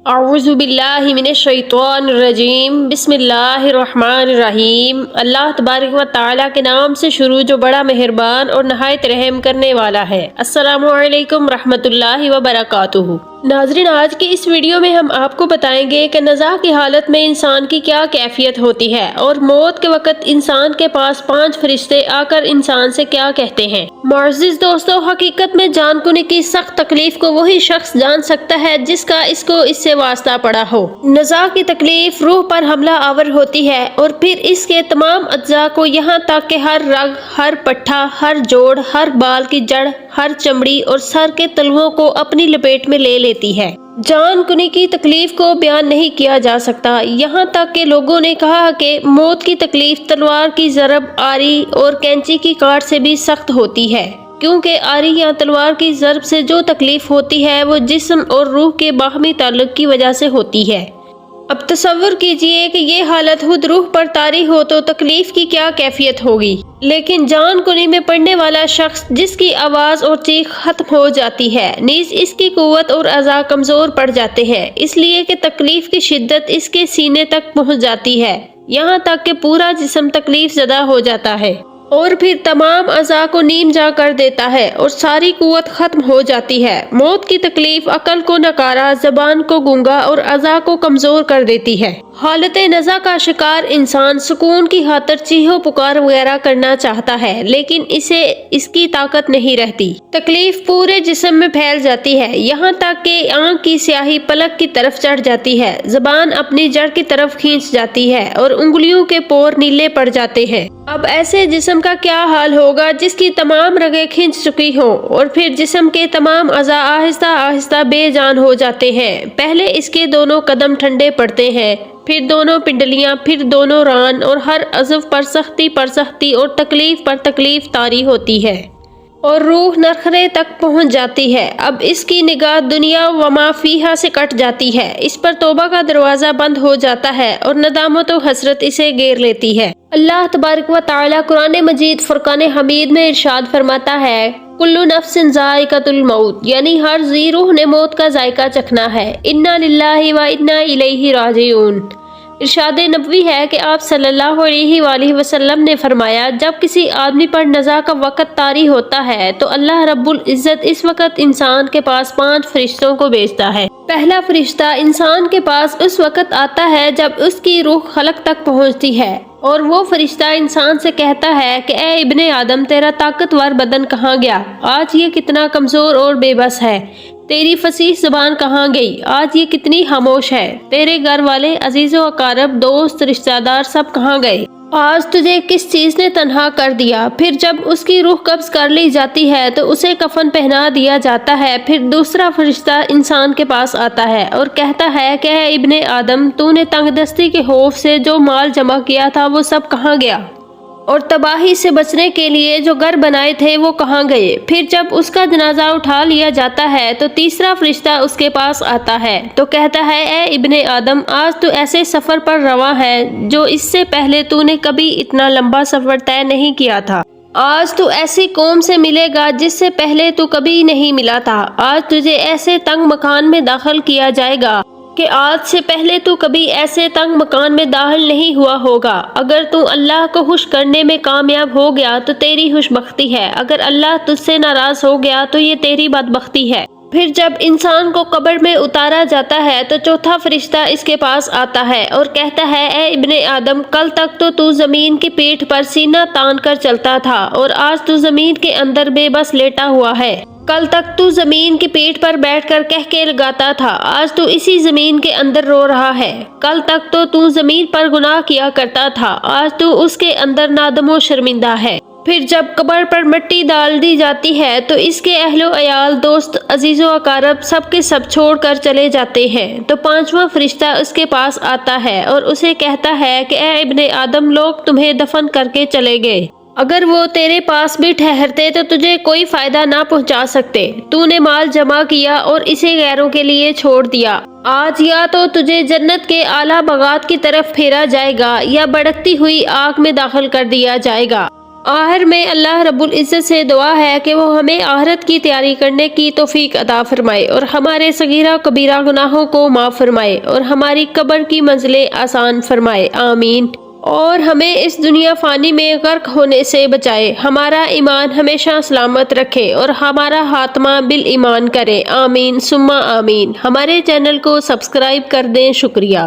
اعوذ باللہ من الشیطان الرجیم بسم اللہ الرحمن الرحیم۔ اللہ تبارک و تعالیٰ کے نام سے شروع جو بڑا مہربان اور نہایت رحم کرنے والا ہے۔ السلام علیکم رحمۃ اللہ وبرکاتہ۔ ناظرین، آج کی اس ویڈیو میں ہم آپ کو بتائیں گے کہ نزاع کی حالت میں انسان کی کیا کیفیت ہوتی ہے اور موت کے وقت انسان کے پاس 5 فرشتے آ کر انسان سے کیا کہتے ہیں۔ معزز دوستو، حقیقت میں جان کنی کی سخت تکلیف کو وہی شخص جان سکتا ہے جس کا اس سے واسطہ پڑا ہو۔ نزاع کی تکلیف روح پر حملہ آور ہوتی ہے اور پھر اس کے تمام اجزاء کو، یہاں تک کہ ہر رگ، ہر پٹھا، ہر جوڑ، ہر بال کی جڑ، ہر چمڑی اور سر کے تلووں کو اپنی لپیٹ میں لے لیتی ہے۔ جان کنی کی تکلیف کو بیان نہیں کیا جا سکتا، یہاں تک کہ لوگوں نے کہا کہ موت کی تکلیف تلوار کی ضرب، آری اور کینچی کی کاٹ سے بھی سخت ہوتی ہے، کیونکہ آری یا تلوار کی ضرب سے جو تکلیف ہوتی ہے وہ جسم اور روح کے باہمی تعلق کی وجہ سے ہوتی ہے۔ اب تصور کیجئے کہ یہ حالت خود روح پر طاری ہو تو تکلیف کی کیا کیفیت ہوگی۔ لیکن جان کنی میں پڑنے والا شخص، جس کی آواز اور چیخ ختم ہو جاتی ہے، نیز اس کی قوت اور اعضاء کمزور پڑ جاتے ہیں، اس لیے کہ تکلیف کی شدت اس کے سینے تک پہنچ جاتی ہے، یہاں تک کہ پورا جسم تکلیف زدہ ہو جاتا ہے اور پھر تمام اعضاء کو نیم جا کر دیتا ہے اور ساری قوت ختم ہو جاتی ہے۔ موت کی تکلیف عقل کو نکارا، زبان کو گونگا اور اعضاء کو کمزور کر دیتی ہے۔ حالت نزاع کا شکار انسان سکون کی خاطر چیخو پکار وغیرہ کرنا چاہتا ہے، لیکن اسے اس کی طاقت نہیں رہتی۔ تکلیف پورے جسم میں پھیل جاتی ہے، یہاں تک کہ آنکھ کی سیاہی پلک کی طرف چڑھ جاتی ہے، زبان اپنی جڑ کی طرف کھینچ جاتی ہے اور انگلیوں کے پور نیلے پڑ جاتے ہیں۔ اب ایسے جسم کا کیا حال ہوگا جس کی تمام رگیں کھنچ چکی ہوں اور پھر جسم کے تمام اعضاء آہستہ آہستہ بے جان ہو جاتے ہیں۔ پہلے اس کے دونوں قدم ٹھنڈے پڑتے ہیں، پھر دونوں پنڈلیاں، پھر دونوں ران اور ہر عضو پر سختی اور تکلیف پر تکلیف طاری ہوتی ہے اور روح نرخرے تک پہنچ جاتی ہے۔ اب اس کی نگاہ دنیا و ما فیہا سے کٹ جاتی ہے، اس پر توبہ کا دروازہ بند ہو جاتا ہے اور ندامت و حسرت اسے گھیر لیتی ہے۔ اللہ تبارک و تعالیٰ قرآن مجید فرقان حمید میں ارشاد فرماتا ہے، کل نفس ذائقۃ الموت، یعنی ہر ذی روح نے موت کا ذائقہ چکھنا ہے۔ انا للہ و انا الیہ راجعون۔ ارشاد نبوی ہے کہ آپ صلی اللہ علیہ وآلہ وسلم نے فرمایا، جب کسی آدمی پر نزاع کا وقت طاری ہوتا ہے تو اللہ رب العزت اس وقت انسان کے پاس 5 فرشتوں کو بھیجتا ہے۔ پہلا فرشتہ انسان کے پاس اس وقت آتا ہے جب اس کی روح خلق تک پہنچتی ہے، اور وہ فرشتہ انسان سے کہتا ہے کہ اے ابن آدم، تیرا طاقتور بدن کہاں گیا؟ آج یہ کتنا کمزور اور بے بس ہے۔ تیری فصیح زبان کہاں گئی؟ آج یہ کتنی خاموش ہے۔ تیرے گھر والے، عزیز و اقارب، دوست، رشتہ دار سب کہاں گئے؟ آج تجھے کس چیز نے تنہا کر دیا؟ پھر جب اس کی روح قبض کر لی جاتی ہے تو اسے کفن پہنا دیا جاتا ہے۔ پھر دوسرا فرشتہ انسان کے پاس آتا ہے اور کہتا ہے کہ اے ابن آدم، تو نے تنگ دستی کے خوف سے جو مال جمع کیا تھا وہ سب کہاں گیا؟ اور تباہی سے بچنے کے لیے جو گھر بنائے تھے وہ کہاں گئے؟ پھر جب اس کا جنازہ اٹھا لیا جاتا ہے تو تیسرا فرشتہ اس کے پاس آتا ہے تو کہتا ہے، اے ابن آدم، آج تو ایسے سفر پر رواں ہے جو اس سے پہلے تو نے کبھی اتنا لمبا سفر طے نہیں کیا تھا۔ آج تو ایسی قوم سے ملے گا جس سے پہلے تو کبھی نہیں ملا تھا۔ آج تجھے ایسے تنگ مکان میں داخل کیا جائے گا کہ آج سے پہلے تو کبھی ایسے تنگ مکان میں داخل نہیں ہوا ہوگا۔ اگر تو اللہ کو خوش کرنے میں کامیاب ہو گیا تو تیری خوش بختی ہے، اگر اللہ تجھ سے ناراض ہو گیا تو یہ تیری بدبختی ہے۔ پھر جب انسان کو قبر میں اتارا جاتا ہے تو چوتھا فرشتہ اس کے پاس آتا ہے اور کہتا ہے، اے ابن آدم، کل تک تو زمین کی پیٹھ پر سینہ تان کر چلتا تھا اور آج تو زمین کے اندر بے بس لیٹا ہوا ہے۔ کل تک تو زمین کی پیٹھ پر بیٹھ کر کہکے لگاتا تھا، آج تو اسی زمین کے اندر رو رہا ہے۔ کل تک تو زمین پر گناہ کیا کرتا تھا، آج تو اس کے اندر نادم و شرمندہ ہے۔ پھر جب قبر پر مٹی ڈال دی جاتی ہے تو اس کے اہل و عیال، دوست، عزیز و اقارب سب کے سب چھوڑ کر چلے جاتے ہیں تو 5واں فرشتہ اس کے پاس آتا ہے اور اسے کہتا ہے کہ اے ابن آدم، لوگ تمہیں دفن کر کے چلے گئے، اگر وہ تیرے پاس بھی ٹھہرتے تو تجھے کوئی فائدہ نہ پہنچا سکتے۔ تو نے مال جمع کیا اور اسے غیروں کے لیے چھوڑ دیا۔ آج یا تو تجھے جنت کے اعلیٰ باغات کی طرف پھیرا جائے گا یا بھڑکتی ہوئی آگ میں داخل کر دیا جائے گا۔ آخر میں اللہ رب العزت سے دعا ہے کہ وہ ہمیں آخرت کی تیاری کرنے کی توفیق عطا فرمائے اور ہمارے صغیرہ کبیرہ گناہوں کو معاف فرمائے اور ہماری قبر کی منزلیں آسان فرمائے، آمین۔ اور ہمیں اس دنیا فانی میں غرق ہونے سے بچائے، ہمارا ایمان ہمیشہ سلامت رکھے اور ہمارا خاتمہ بالایمان کرے، آمین ثم آمین۔ ہمارے چینل کو سبسکرائب کر دیں، شکریہ۔